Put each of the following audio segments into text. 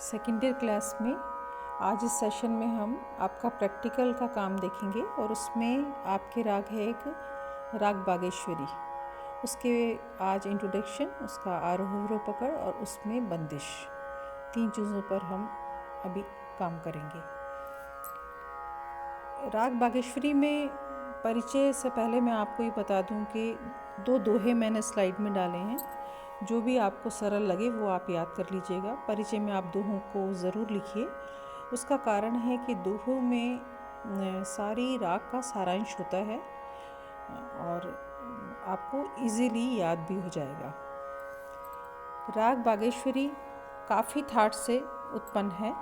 Second year class में आज इस सेशन में हम आपका प्रैक्टिकल का काम देखेंगे और उसमें आपके राग है एक राग बागेश्वरी। उसके आज इंट्रोडक्शन, उसका आरोह अवरोह पकड़ और उसमें बंदिश, 3 चीज़ों पर हम अभी काम करेंगे। राग बागेश्वरी में परिचय से पहले मैं आपको ये बता दूं कि 2 दोहे मैंने स्लाइड में डाले हैं। जो भी आपको सरल लगे वो आप याद कर लीजिएगा। परिचय में आप दोहों को ज़रूर लिखिए। उसका कारण है कि दोहों में सारी राग का सारांश होता है और आपको इजीली याद भी हो जाएगा। राग बागेश्वरी काफ़ी थाट से उत्पन्न है।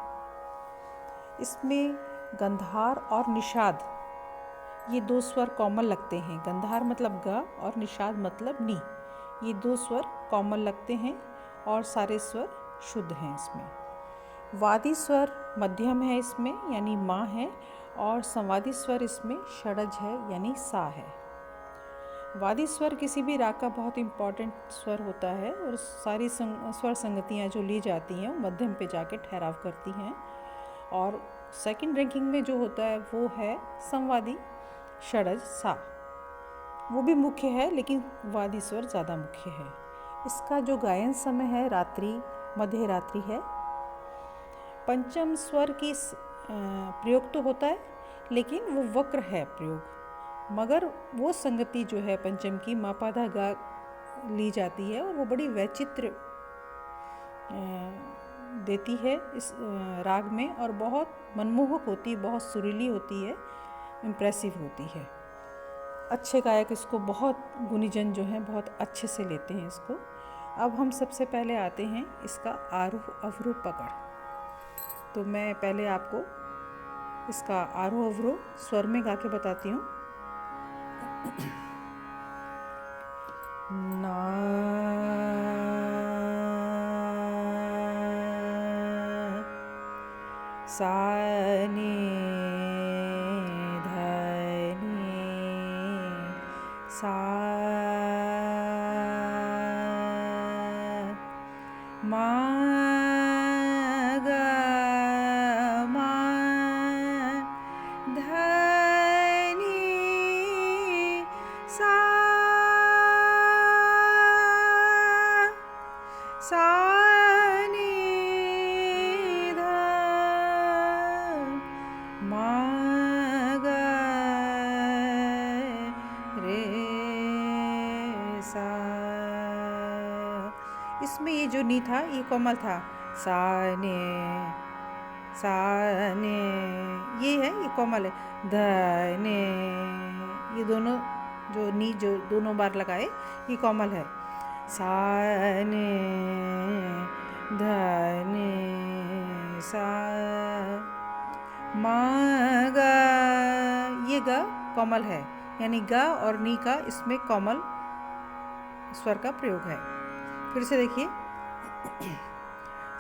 इसमें गंधार और निषाद ये 2 स्वर कॉमन लगते हैं। गंधार मतलब ग और निषाद मतलब नी। ये 2 स्वर कॉमन लगते हैं और सारे स्वर शुद्ध हैं। इसमें वादी स्वर मध्यम है, इसमें यानी माँ है, और संवादी स्वर इसमें षडज है यानी सा है। वादी स्वर किसी भी राग का बहुत इम्पॉर्टेंट स्वर होता है और सारी स्वर संगतियाँ जो ली जाती हैं वो मध्यम पे जाके ठहराव करती हैं। और सेकंड रैंकिंग में जो होता है वो है संवादी षडज सा। वो भी मुख्य है लेकिन वादी स्वर ज़्यादा मुख्य है। इसका जो गायन समय है रात्रि मध्य रात्रि है। पंचम स्वर की प्रयोग तो होता है लेकिन वो वक्र है प्रयोग, मगर वो संगति जो है पंचम की मापाधा गा ली जाती है और वो बड़ी वैचित्र देती है इस राग में और बहुत मनमोहक होती है, बहुत सुरीली होती है, इम्प्रेसिव होती है। अच्छे गायक इसको बहुत गुणीजन जो हैं बहुत अच्छे से लेते हैं इसको। अब हम सबसे पहले आते हैं इसका आरोह अवरोह पकड़। तो मैं पहले आपको इसका आरोह अवरोह स्वर में गा के बताती हूँ। ना सा नी ध नी सा मा गा मा ध नी सा सा इसमें ये जो नी था ये कोमल था। सा ने ये है, ये कोमल है। ध ने ये दोनों जो नी जो दोनों बार लगाए ये कोमल है। सा ने ध ने सा मा गा, ये गा कोमल है यानी गा और नी का इसमें कोमल स्वर का प्रयोग है। फिर से देखिए,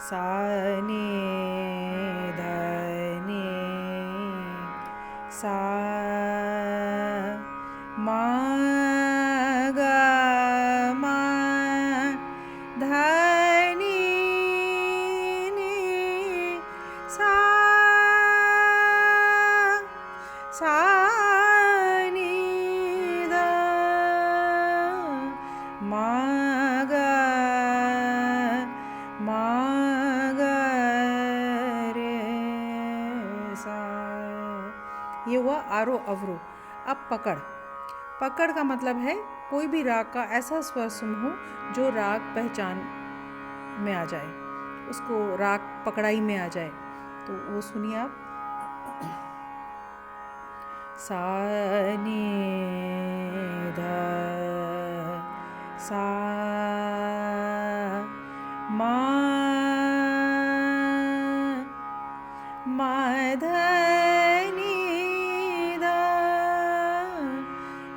सा नी ध नी सा मा गा मा ध नी सा सा नी ध मा गा मा गा रे सा। ये हुआ आरोह अवरोह। अब पकड़। पकड़ का मतलब है कोई भी राग का ऐसा स्वर समूह जो राग पहचान में आ जाए, उसको राग पकड़ाई में आ जाए। तो वो सुनिए आप। सा नी ध सा मा ध नी ध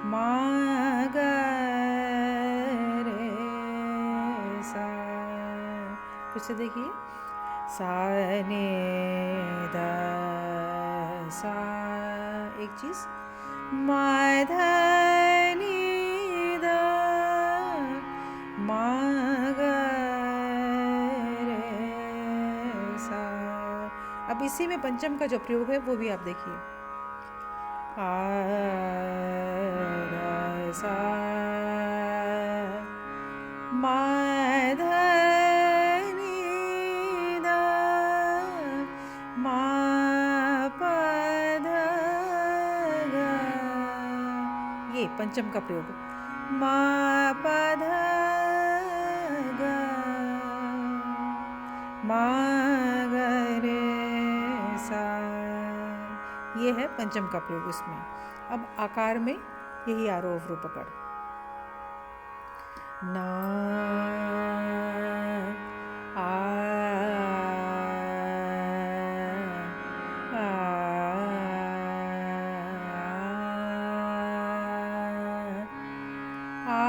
मा गा रे सा। फिर से देखिए, सा नी ध सा, एक चीज़, मा ध नी ध मा गा रे सा। अब इसी में पंचम का जो प्रयोग है वो भी आप देखिए। आ सा मा धा नी धा मा पा धा गा, ये पंचम का प्रयोग। मा पा धा गा मा गा रे सा, ये है पंचम का प्रयोग इसमें। अब आकार में यही आरोह अवरोह पकड़। ना आ आ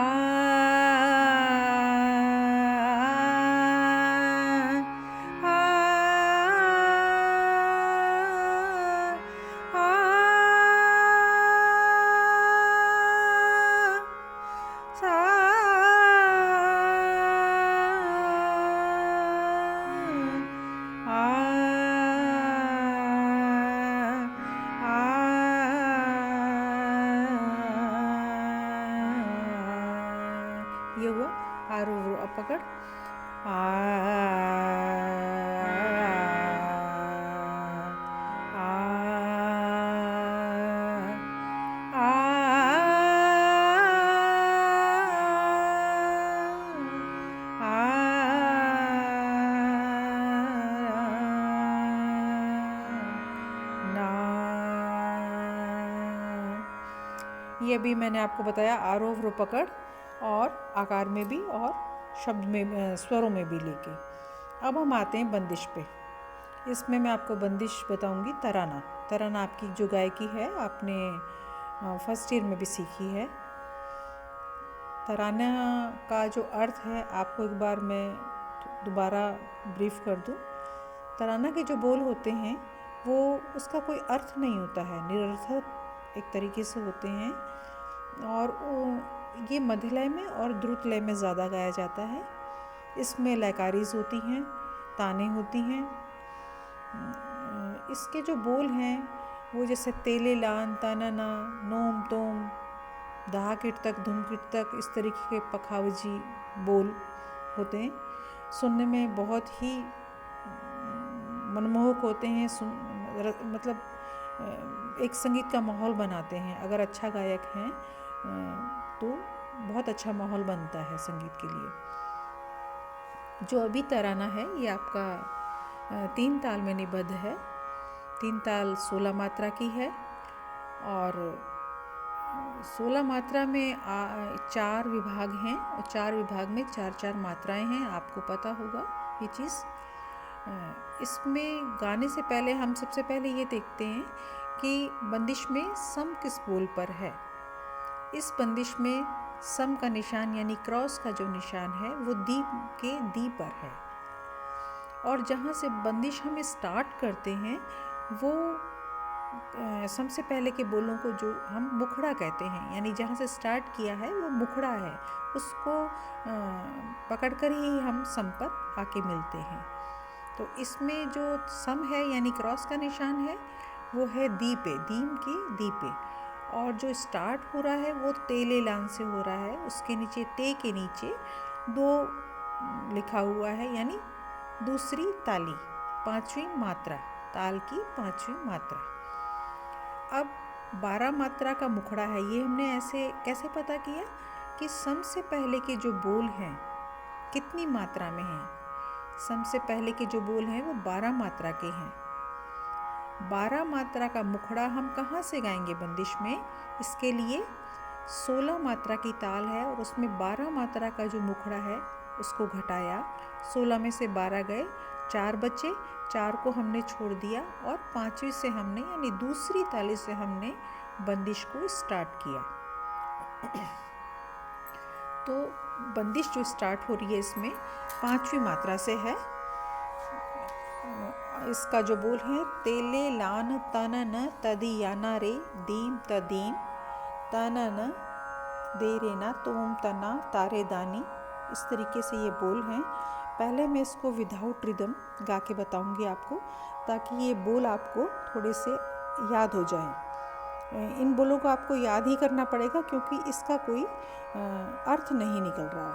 ये हुआ आरोह अवरोह। अब पकड़। आ ये भी मैंने आपको बताया आरोह अवरोह पकड़, और आकार में भी और शब्द में, स्वरों में भी लेके। अब हम आते हैं बंदिश पे। इसमें मैं आपको बंदिश बताऊंगी तराना। तराना आपकी जो गायकी है आपने फर्स्ट ईयर में भी सीखी है। तराना का जो अर्थ है आपको एक बार मैं दोबारा ब्रीफ कर दूं। तराना के जो बोल होते हैं वो उसका कोई अर्थ नहीं होता है, निरर्थक एक तरीके से होते हैं, और ये मध्यलय में और द्रुत लय में ज़्यादा गाया जाता है। इसमें लयकारीज होती हैं, ताने होती हैं। इसके जो बोल हैं वो जैसे तेले लान ताना ना नोम तोम दहा किट तक धुम किट तक, इस तरीके के पखावजी बोल होते हैं। सुनने में बहुत ही मनमोहक होते हैं, मतलब एक संगीत का माहौल बनाते हैं। अगर अच्छा गायक है तो बहुत अच्छा माहौल बनता है संगीत के लिए। जो अभी तराना है ये आपका 3 ताल में निबद्ध है। 3 ताल 16 मात्रा की है, और 16 मात्रा में 4 विभाग हैं, और 4 विभाग में 4-4 मात्राएं हैं। आपको पता होगा ये चीज़। इसमें गाने से पहले हम सबसे पहले ये देखते हैं कि बंदिश में सम किस बोल पर है। इस बंदिश में सम का निशान यानी क्रॉस का जो निशान है वो दी के दी पर है, और जहाँ से बंदिश हम स्टार्ट करते हैं वो सबसे पहले के बोलों को जो हम मुखड़ा कहते हैं, यानी जहाँ से स्टार्ट किया है वो मुखड़ा है, उसको पकड़कर ही हम सम पर आके मिलते हैं। तो इसमें जो सम है यानी क्रॉस का निशान है वो है दी पे, दीम की दी पे, और जो स्टार्ट हो रहा है वो तेले लान से हो रहा है। उसके नीचे ते के नीचे 2 लिखा हुआ है, यानी दूसरी ताली, 5वीं मात्रा, ताल की 5वीं मात्रा। अब 12 मात्रा का मुखड़ा है। ये हमने ऐसे कैसे पता किया कि सम से पहले के जो बोल हैं कितनी मात्रा में हैं। सम से पहले के जो बोल हैं वो 12 मात्रा के हैं। 12 मात्रा का मुखड़ा हम कहाँ से गाएंगे बंदिश में? इसके लिए 16 मात्रा की ताल है, और उसमें 12 मात्रा का जो मुखड़ा है उसको घटाया, 16 में से 12 गए, 4 बचे, 4 को हमने छोड़ दिया, और 5वीं से हमने यानी दूसरी ताली से हमने बंदिश को स्टार्ट किया। तो बंदिश जो स्टार्ट हो रही है इसमें 5वीं मात्रा से है। इसका जो बोल है तेले लान तनन तदी याना रे दीम तदीम तनन दे रे ना तोम तना तारे दानी, इस तरीके से ये बोल हैं। पहले मैं इसको विदाउट रिदम गा के बताऊंगी आपको, ताकि ये बोल आपको थोड़े से याद हो जाएं। इन बोलों को आपको याद ही करना पड़ेगा, क्योंकि इसका कोई अर्थ नहीं निकल रहा।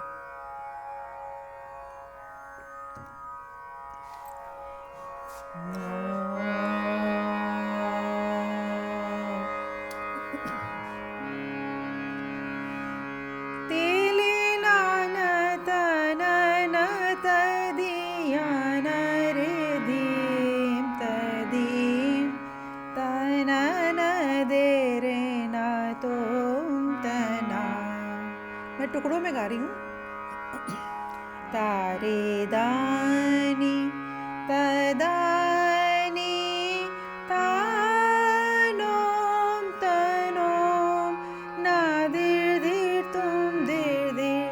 मैं टुकड़ों में गा रही हूँ। तारे दानी तदानी तानोम तनोम नादिर दिर तुम दिर दिर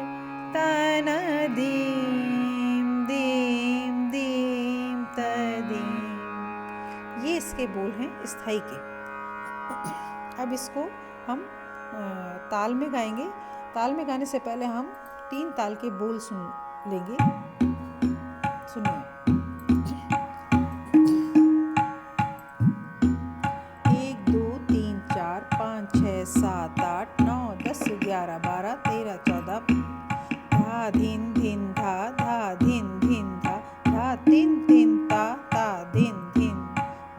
तना दीम दीम दीम तदीम। ये इसके बोल हैं स्थाई के। अब इसको हम ताल में गाएंगे। ताल में गाने से पहले हम 3 ताल के बोल सुन लेंगे। सुनिए। 1 2 3 4 5 6 7 8 9 10 11 12 13 14 धा धिन धिन धा धा धिन धिन धा धा तिन तिन ता ता धिन धिन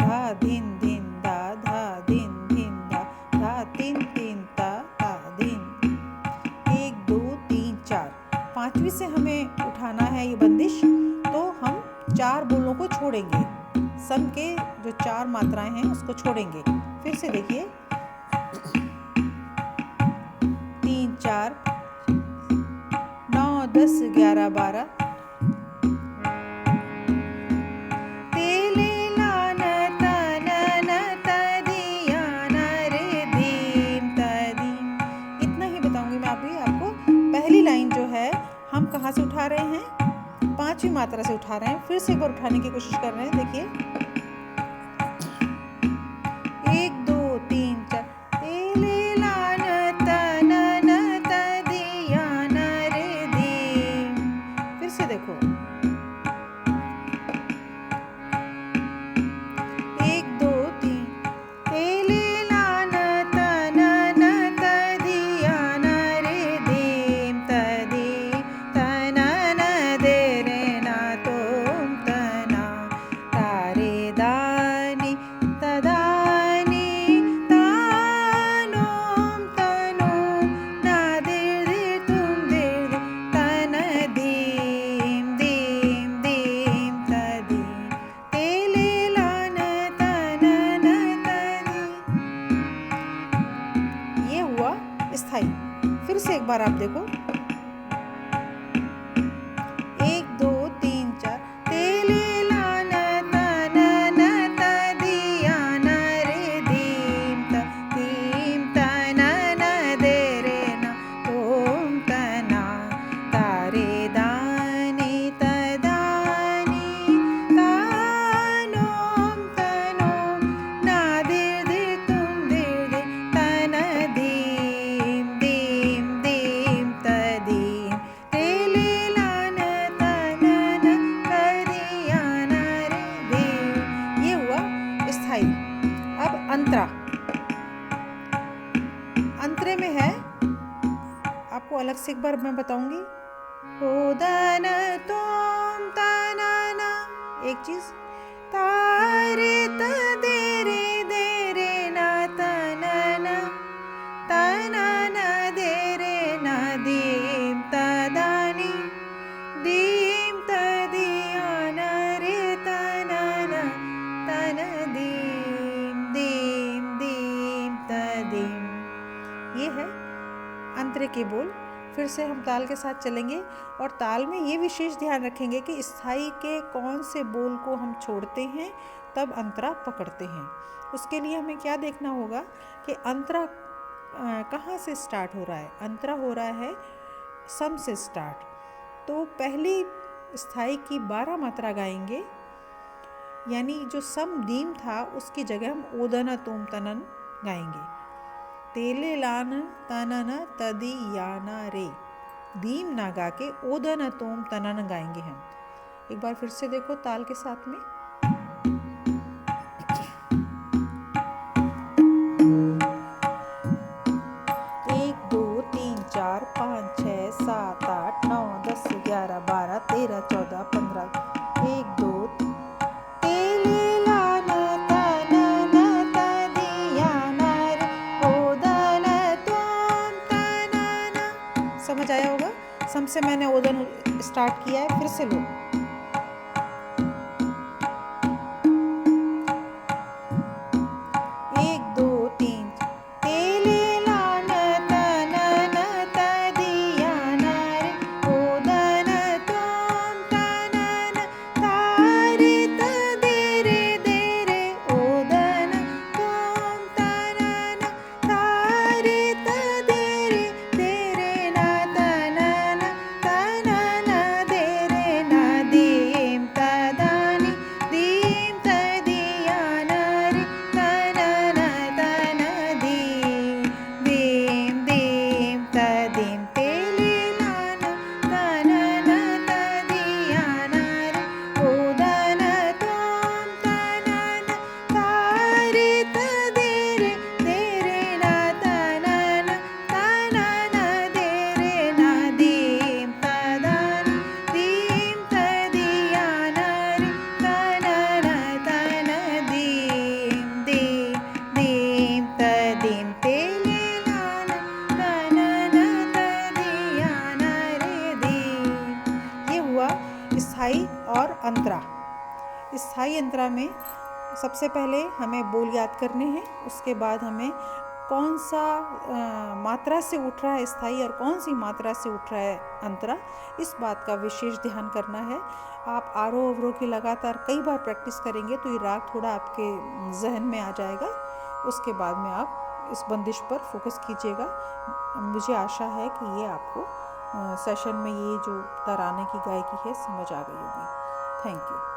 धा धिन धिन धा धा धिन धिन धा धा तिन तिन ता ता धिन। 1 2 3 4 5वीं से हमें उठाना है ये बंदिश, तो हम 4 बोलों को छोड़ेंगे। सम के जो 4 मात्राएं हैं उसको छोड़ेंगे। फिर से देखिए। 3 4 9 10 11 12 कहाँ से उठा रहे हैं? 5वीं मात्रा से उठा रहे हैं। फिर से एक बार उठाने की कोशिश कर रहे हैं। देखिए। 1 2 3 4 तेले लान तन न तदिया न रे दी। फिर से देखो। 1 2 3 तेले लान तन न तदिया न रे दी तदी तना न दे रे ना तुम तना तारे दानी तदानी तानोम तनोम ना दिर दिर तुम दिर तना दीम दीम दीम तदीम तेले लान तना न तदी। ये हुआ स्थाई। फिर से एक बार आप देखो। 1 2 3 4 तेले लान तन न तदिया न रे दीम तना न दे रे ना तुम तना तारे दानी तदानी तानोम तनोम ना दिर दिर तुम दिर दिर तना दीम दीम दीम तदीम तेले लान तना न तदिया न रे दीम। ये हुआ स्थाई। अब अंतरा। अंतरे में है, आपको अलग से एक बार मैं बताऊंगी। हो दाना तुम ताना ना, एक चीज। तारे त दे रे ना तना ना दे रे ना दीम तदानी दीम तदिया न रे तना ना तन दीम दीम दीम तदीम। ये है अंतरे के बोल। फिर से हम ताल के साथ चलेंगे और ताल में ये विशेष ध्यान रखेंगे कि स्थाई के कौन से बोल को हम छोड़ते हैं तब अंतरा पकड़ते हैं। उसके लिए हमें क्या देखना होगा कि अंतरा कहाँ से स्टार्ट हो रहा है। अंतरा हो रहा है सम से स्टार्ट। तो पहली स्थाई की 12 मात्रा गाएंगे, यानी जो सम दीम था उसकी जगह हम ओदन तोम तनन गाएंगे। तेले लान तनन तदी याना रे, दीम ना गा के ओदन तोम तनन गाएंगे हम। एक बार फिर से देखो ताल के साथ में। एक दो तीन चार पाँच छः सात आठ 9 10 11 12 13 14 15। एक दो समझ आया होगा। सम से मैंने ओदन स्टार्ट किया है, फिर से लो। एक दो तीन स्थाई और अंतरा। स्थाई अंतरा में सबसे पहले हमें बोल याद करने हैं, उसके बाद हमें कौन सा मात्रा से उठ रहा है स्थाई और कौन सी मात्रा से उठ रहा है अंतरा, इस बात का विशेष ध्यान करना है। आप आरोह अवरोह की लगातार कई बार प्रैक्टिस करेंगे तो ये राग थोड़ा आपके जहन में आ जाएगा। उसके बाद में आप इस बंदिश पर फोकस कीजिएगा। मुझे आशा है कि ये आपको सेशन में ये जो तराने की गायकी है समझ आ गई होगी। Thank you.